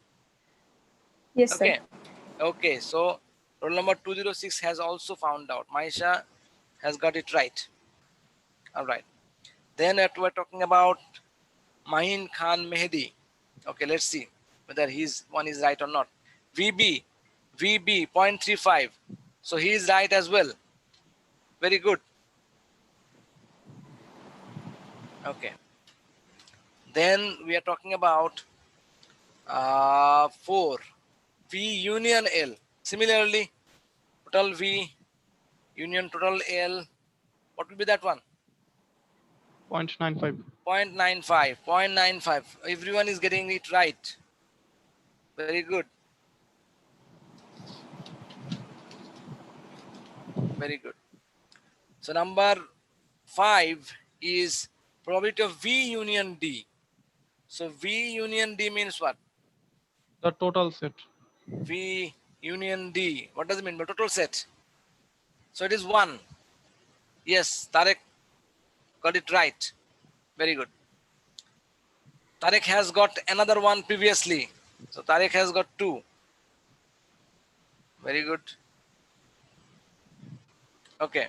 Yes, Okay. sir. Okay. So roll number 206 has also found out. Maisha has got it right. All right. Then we're talking about Mahin Khan Mehdi. Okay, let's see whether his one is right or not. VB 0.35. So he is right as well. Very good. Okay. Then we are talking about 4. V union L. Similarly, total V union total L. What will be that one? 0.95. 0.95. 0.95. Everyone is getting it right. Very good. Very good. So number 5 is probability of V union D. So V union D means what? The total set. V union D. What does it mean by total set? So it is 1. Yes, Tarek got it right. Very good. Tarek has got another one previously. So Tarek has got 2. Very good. Okay.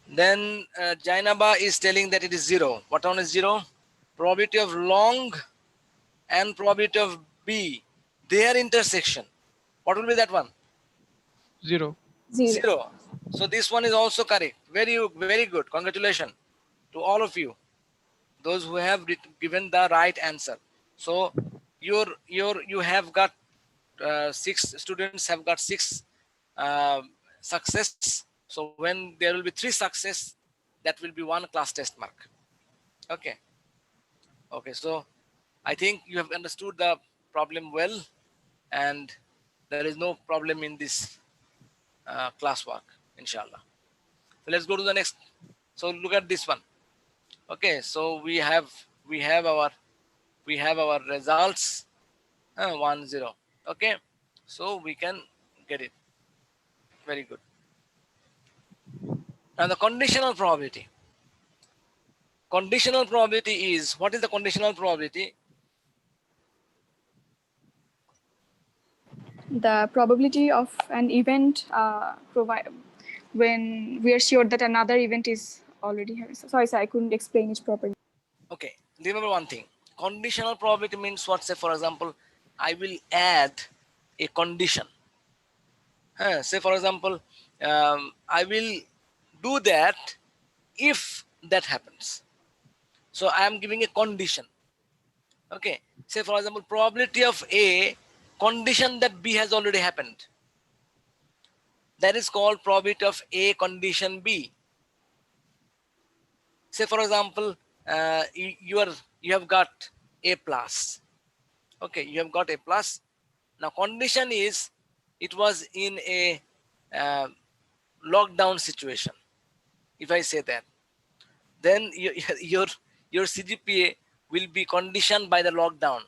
Then Jainaba is telling that it is 0. What one is 0? Probability of long and probability of B, their intersection. What will be that one? 0. 0. So this one is also correct. Very good. Congratulations to all of you, those who have given the right answer. So you have got 6 students have got 6 success. So when there will be 3 success, that will be 1 class test mark. Okay. Okay. So I think you have understood the problem well, and there is no problem in this classwork, inshallah. So let's go to the next. So look at this one. Okay, so we have our results 1-0. Okay, so we can get it. Very good. Now the conditional probability. Conditional probability is, what is the conditional probability? The probability of an event when we are sure that another event is already happening. Sorry, sir, I couldn't explain it properly. Okay, remember one thing. Conditional probability means what? Say, for example, I will add a condition. Say, for example, I will do that if that happens. So I am giving a condition. Okay. Say, for example, probability of A, condition that B has already happened. That is called probability of A condition B. Say, for example, you have got A plus. Okay, you have got A plus. Now condition is it was in a lockdown situation. If I say that, then your CGPA will be conditioned by the lockdown.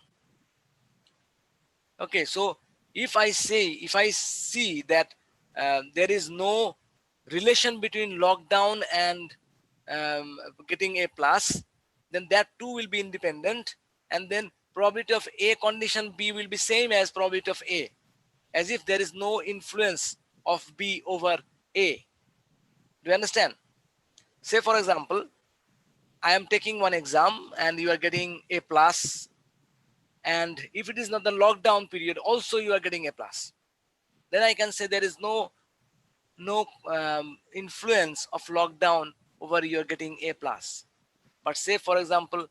Okay, so if I see that there is no relation between lockdown and getting A plus, then that too will be independent, and then probability of A condition B will be same as probability of A, as if there is no influence of B over A. Do you understand? Say for example, I am taking one exam and you are getting A plus, and if it is not the lockdown period, also you are getting A plus, then I can say there is no influence of lockdown over you are getting A plus. But say for example,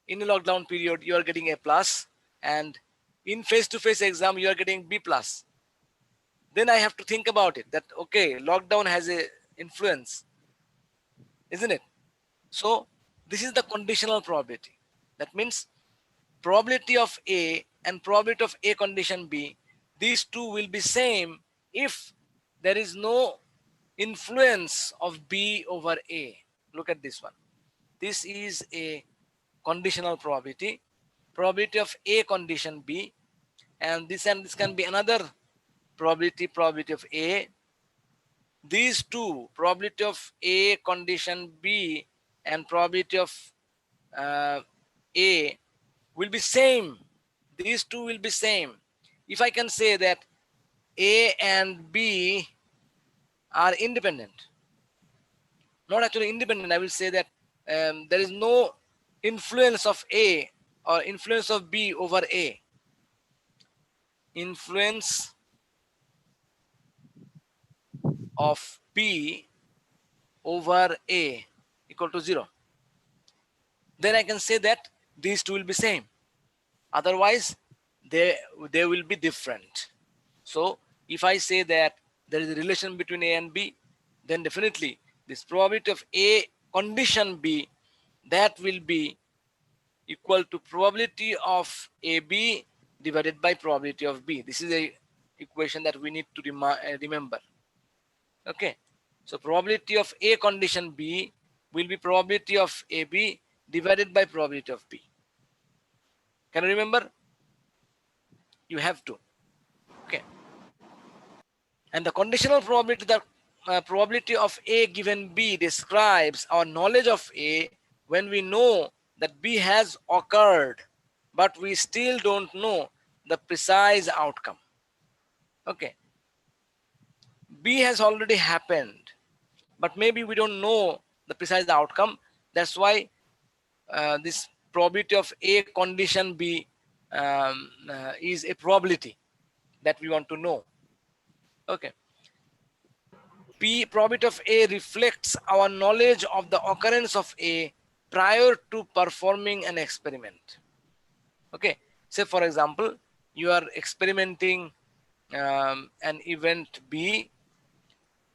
in a lockdown period you are getting A plus, and in face-to-face exam you are getting B plus, then I have to think about it, that okay, lockdown has a influence, isn't it? So this is the conditional probability. That means probability of A and probability of A condition B, these two will be same if there is no influence of B over A. Look at this one. This is a conditional probability, probability of A condition B, and this can be another probability of A. These two, probability of A condition B and probability of A, will be same. These two will be same. If I can say that A and B are independent, not actually independent, I will say that there is no influence of A or influence of B over A. Influence of B over A equal to 0. Then I can say that these two will be same. Otherwise, they will be different. So if I say that there is a relation between A and B, then definitely this probability of A condition B, that will be equal to probability of AB divided by probability of B. This is a equation that we need to remember. Okay, so probability of A condition B will be probability of AB divided by probability of B. Can you remember? You have to. Okay. And the conditional probability, the probability of A given B describes our knowledge of A when we know that B has occurred, but we still don't know the precise outcome. Okay. B has already happened, but maybe we don't know the precise outcome. That's why this probability of A condition B is a probability that we want to know. Okay. Probability of A reflects our knowledge of the occurrence of A prior to performing an experiment. Okay. Say for example, you are experimenting an event B,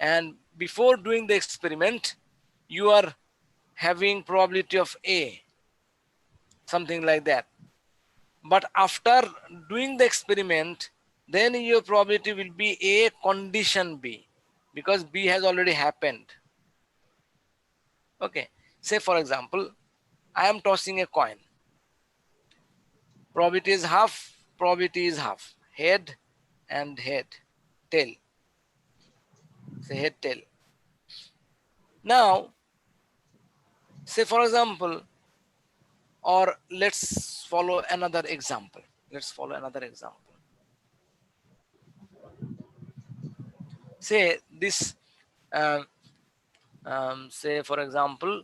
and before doing the experiment, you are having probability of A, something like that. But after doing the experiment, then your probability will be A condition B, because B has already happened. Okay. Say for example, I am tossing a coin. Probability is half, probability is half. Head and head, tail. Say head, tail. Now, say for example, or let's follow another example. Let's follow another example. Say this, say for example,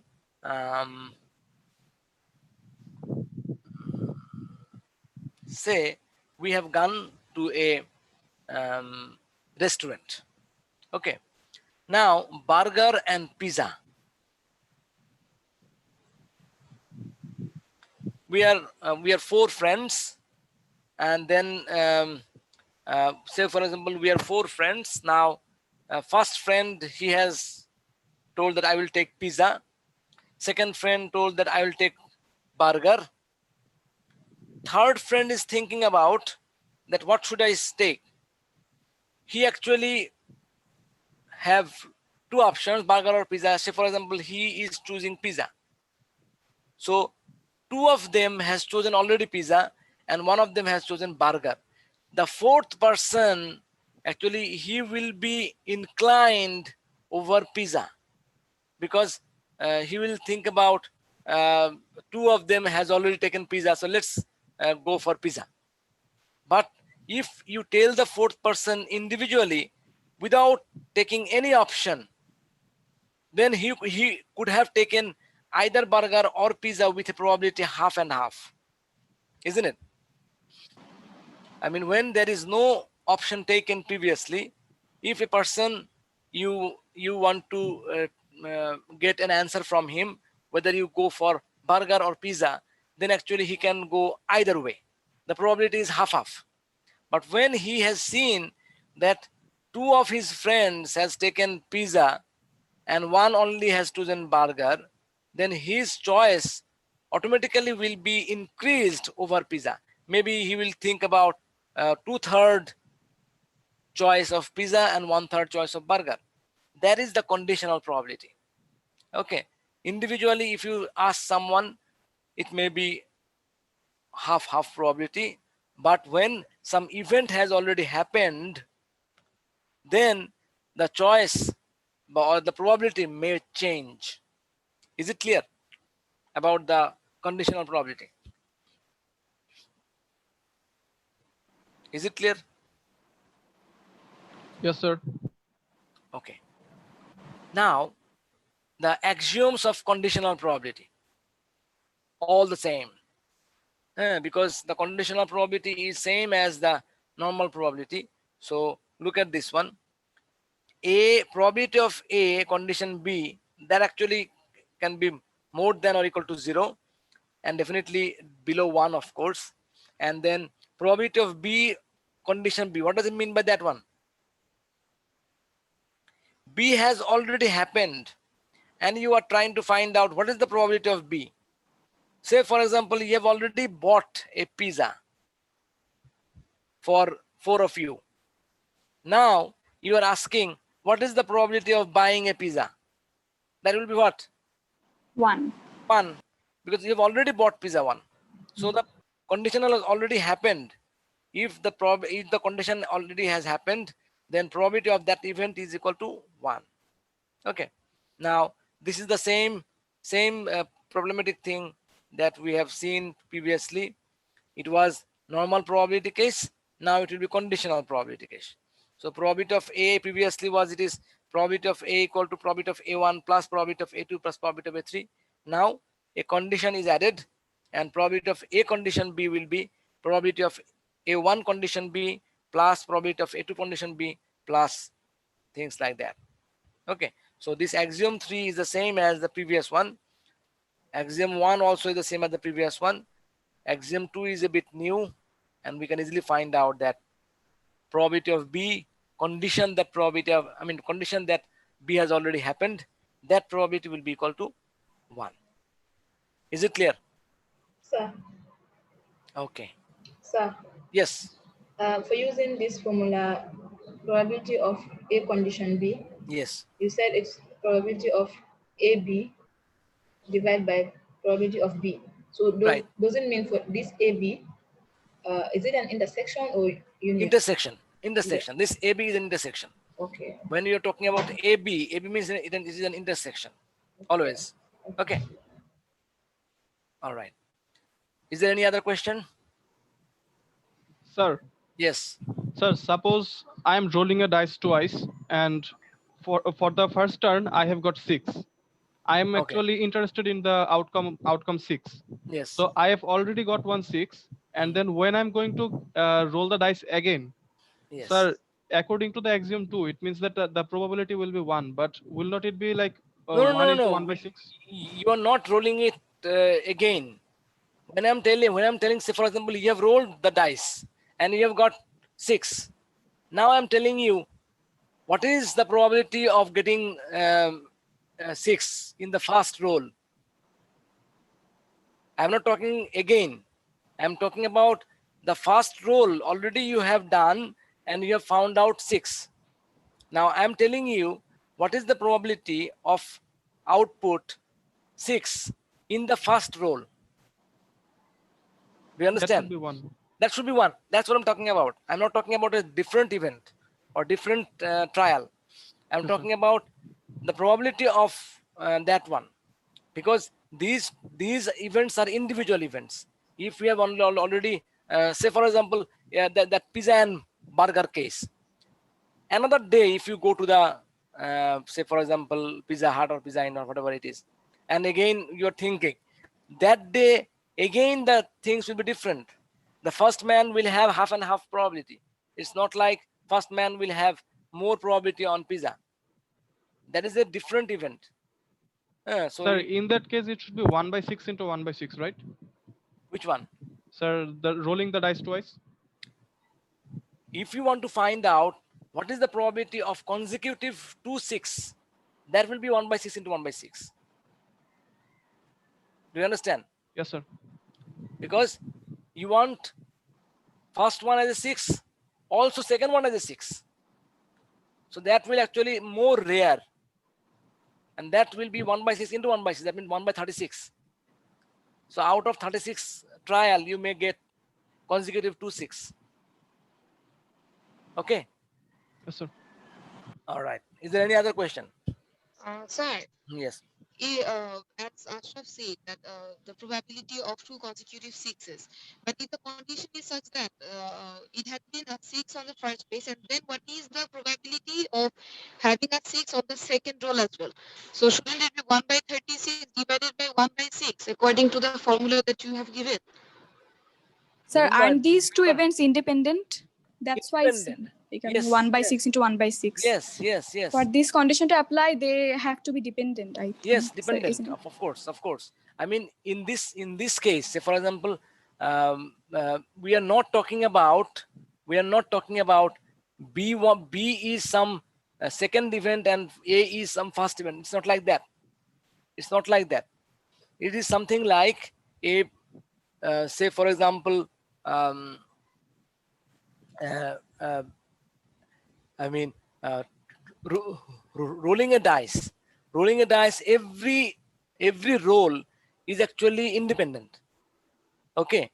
say we have gone to a restaurant. Okay. Now, burger and pizza. We are 4 friends, and then say for example, we are 4 friends. Now, first friend, he has told that I will take pizza. Second friend told that I will take burger. Third friend is thinking about that what should I take. He actually have 2 options, burger or pizza. Say for example, he is choosing pizza. So 2 of them has chosen already pizza, and 1 of them has chosen burger. The 4th person, actually, he will be inclined over pizza, because he will think about two of them has already taken pizza, so let's go for pizza. But if you tell the fourth person individually without taking any option, then he could have taken either burger or pizza with a probability half and half, isn't it? I mean, when there is no option taken previously, if a person you want to get an answer from him, whether you go for burger or pizza, then actually he can go either way. The probability is half. But when he has seen that two of his friends has taken pizza and one only has chosen burger, then his choice automatically will be increased over pizza. Maybe he will think about 2/3 choice of pizza and 1/3 choice of burger. That is the conditional probability. Okay. Individually, if you ask someone, it may be half probability. But when some event has already happened, then the choice or the probability may change. Is it clear about the conditional probability? Is it clear? Yes, sir. Okay. Now, the axioms of conditional probability, all the same. Because the conditional probability is same as the normal probability. So look at this one. A probability of A condition B, that actually can be more than or equal to 0 and definitely below 1, of course. And then probability of B condition B, what does it mean by that one? B has already happened and you are trying to find out what is the probability of B. Say, for example, you have already bought a pizza for 4 of you. Now you are asking, what is the probability of buying a pizza? That will be what? 1. 1, because you have already bought pizza 1. So the conditional has already happened. If the condition already has happened, then probability of that event is equal to 1. Okay. Now this is the same problematic thing that we have seen previously. It was normal probability case. Now it will be conditional probability case. So probability of A previously was, it is probability of A equal to probability of A1 plus probability of A2 plus probability of A3. Now a condition is added and probability of A condition B will be probability of A1 condition B plus probability of A2 condition B plus things like that. Okay. So this axiom 3 is the same as the previous one. Axiom 1 also is the same as the previous one. Axiom 2 is a bit new, and we can easily find out that probability of B condition that condition that B has already happened, that probability will be equal to 1. Is it clear? Sir, Okay. sir, Yes. for using this formula, probability of A condition B, Yes. you said it's probability of AB divided by probability of B. So Right. does it mean for this AB, is it an intersection or union? Intersection. This AB is an intersection. Okay. When you're talking about AB means it is an intersection. Always. Okay. All right. Is there any other question? Sir, Yes. sir, suppose I am rolling a dice twice, and for the first turn I have got 6. I am Okay. actually interested in the outcome 6. Yes. So I have already got 1 6, and then when I'm going to roll the dice again, Yes. sir, according to the axiom 2, it means that the probability will be 1, but will not it be like No. 1 into 1 by 6? You are not rolling it again. When I'm telling, say for example, you have rolled the dice and you have got 6. Now I'm telling you, what is the probability of getting 6 in the first roll? I'm not talking again. I'm talking about the first roll already you have done and you have found out 6. Now I'm telling you, what is the probability of output 6 in the first roll? Do you understand? That should be 1. That should be 1. That's what I'm talking about. I'm not talking about a different event or different trial. I'm Yes, talking about the probability of that one, because these events are individual events. If we have already say for example, that pizza and burger case, another day if you go to the say for example Pizza Hut or Pizza Inn or whatever it is, and again you're thinking that day again the things will be different. The first man will have half and half probability. It's not like first man will have more probability on pizza. That is a different event. So Sir, in that case, it should be 1/6 into 1/6, right? which one? Sir, the rolling the dice twice. If you want to find out what is the probability of consecutive 2 6, that will be 1/6 into 1/6. Do you understand? Yes, sir. Because you want first one as a 6, also second one as a 6. So that will actually more rare. And that will be 1/6 into 1/6. That means 1/36. So out of 36 trial, you may get consecutive 2 6. Okay. Yes, sir. All right. Is there any other question? Sir, Yes. as Ashraf said, that the probability of two consecutive sixes, but if the condition is such that it had been a 6 on the first base, and then what is the probability of having a 6 on the second roll as well? So shouldn't it be 1/36 divided by 1/6 according to the formula that you have given? Sir, Remember, aren't these two events independent? That's why it's Independent. becoming Yes, 1/6 into 1/6. Yes, yes, yes. For this condition to apply, they have to be dependent, I think. Yes, So, dependent. isn't it? Of course, of course. I mean, in this case, say for example, we are not talking about B is some second event and A is some first event. It's not like that. It's not like that. It is something like a say for example, I mean, rolling a dice. Rolling a dice, every roll is actually independent. Okay,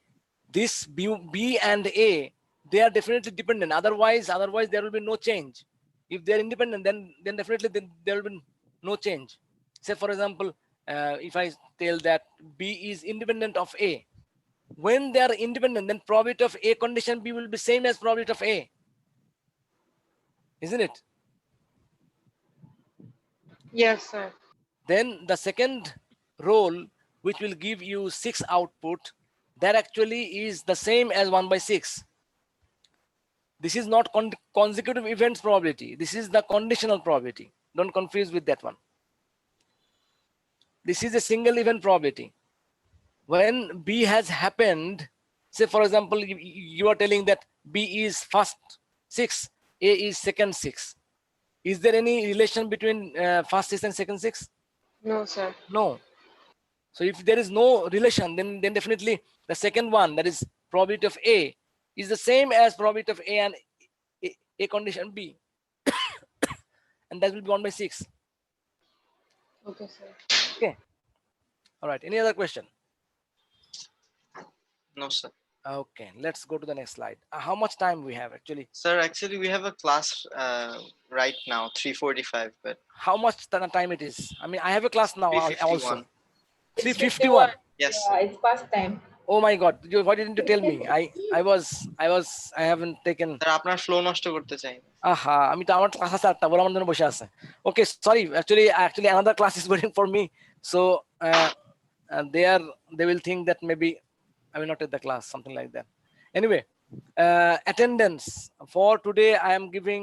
this B and A, they are definitely dependent. Otherwise there will be no change. If they are independent, then definitely there will be no change. Say for example, if I tell that B is independent of A, when they are independent, then probability of A condition B will be same as probability of A, isn't it? Yes, sir. Then the second roll, which will give you 6 output, that actually is the same as 1/6. This is not consecutive events probability. This is the conditional probability. Don't confuse with that one. This is a single event probability. When B has happened, say for example, you are telling that B is first 6, A is second 6. Is there any relation between first 6 and second 6? No, sir. No. So if there is no relation, then definitely the second one, that is probability of A, is the same as probability of A and A condition B. And that will be 1/6. Okay, sir. Okay. All right. Any other question? No, sir. Okay. Let's go to the next slide. How much time we have actually? Sir, actually, we have a class right now, 3:45, but How much time it is? I mean, I have a class now also. 3:51. 3:51. Yes. Yeah, it's past time. Oh my God! Why didn't you tell me? I haven't taken. Sir আপনার flow নষ্ট করতে চাই না। Aha, আমি তো আমার class আছে 8টা, বলে আমার জন্য বসে আছে। Okay, sorry. Actually another class is waiting for me. So they will think that maybe I will not take the class, something like that. Anyway, attendance for today I am giving